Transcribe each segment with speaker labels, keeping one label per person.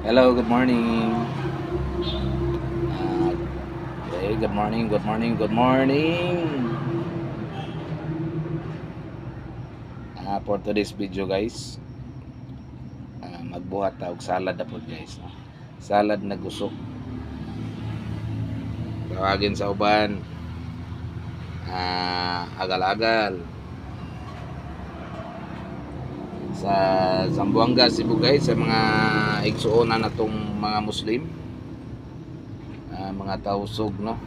Speaker 1: Hello, good morning. Okay, good morning, good morning, good morning. For today's video guys, magbuhat ta og salad na po guys. No? Salad na gusok. Tawagin sa uban, agal-agal. Sa Zamboanga, Cebu guys, sa mga igsuonan natong mga Muslim, mga tausog, no?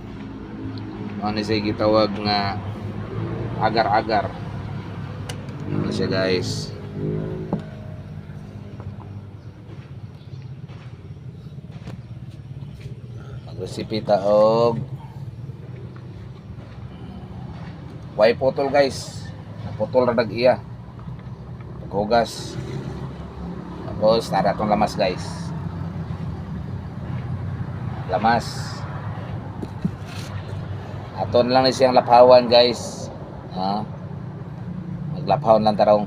Speaker 1: Ano siya gitawag nga agar-agar. Ano siya guys? Recipe ta og way putol guys. Putol ra dag iya. Paghugas. Tapos nara tong lamas guys. Lamas. Aton lang ni siyang laphawan guys. Maglaphaw lang tarong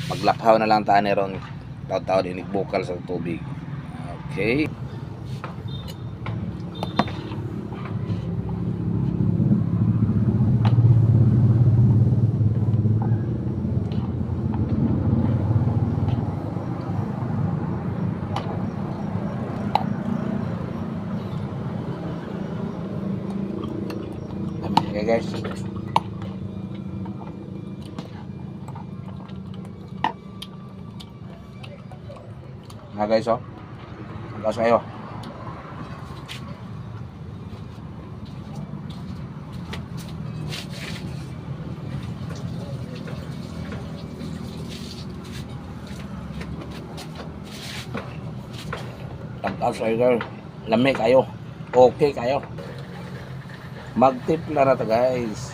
Speaker 1: maglaphaw na lang ta ni ron taw-taw dinig bukal sa tubig. Okay. Okay guys. Nah guys, oh. Gas kayo. Gas kayo. Lami kayo. Okay kayo. Magtimpla na ta guys.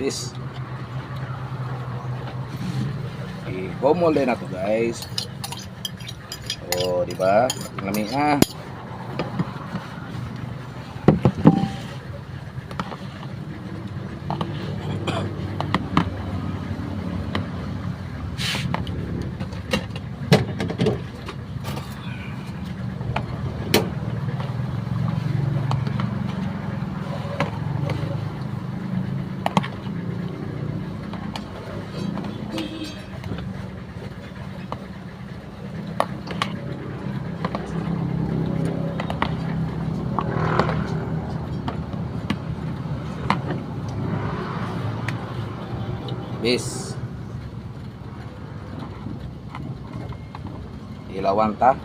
Speaker 1: This i-gomol din na to guys. Oh, di ba? Lami bis ilawan ta.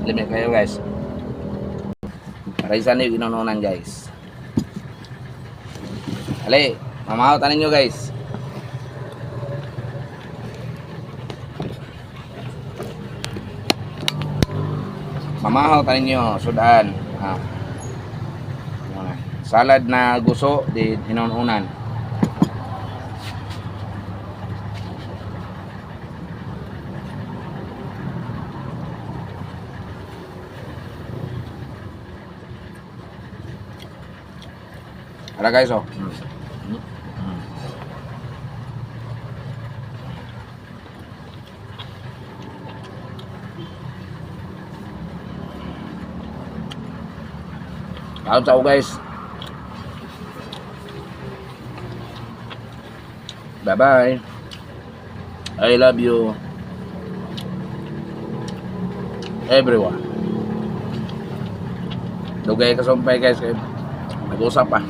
Speaker 1: Limit kayo guys. Para isa na yung inununan guys. Ali, mamahaw tanin nyo guys. Mamahaw tanin nyo, sudan. Salad na guso di inununan. Ala guys, oh. Ciao ciao guys. Bye-bye. I love you. Everyone. Dugay ka sumpay guys. Nag-usap pa.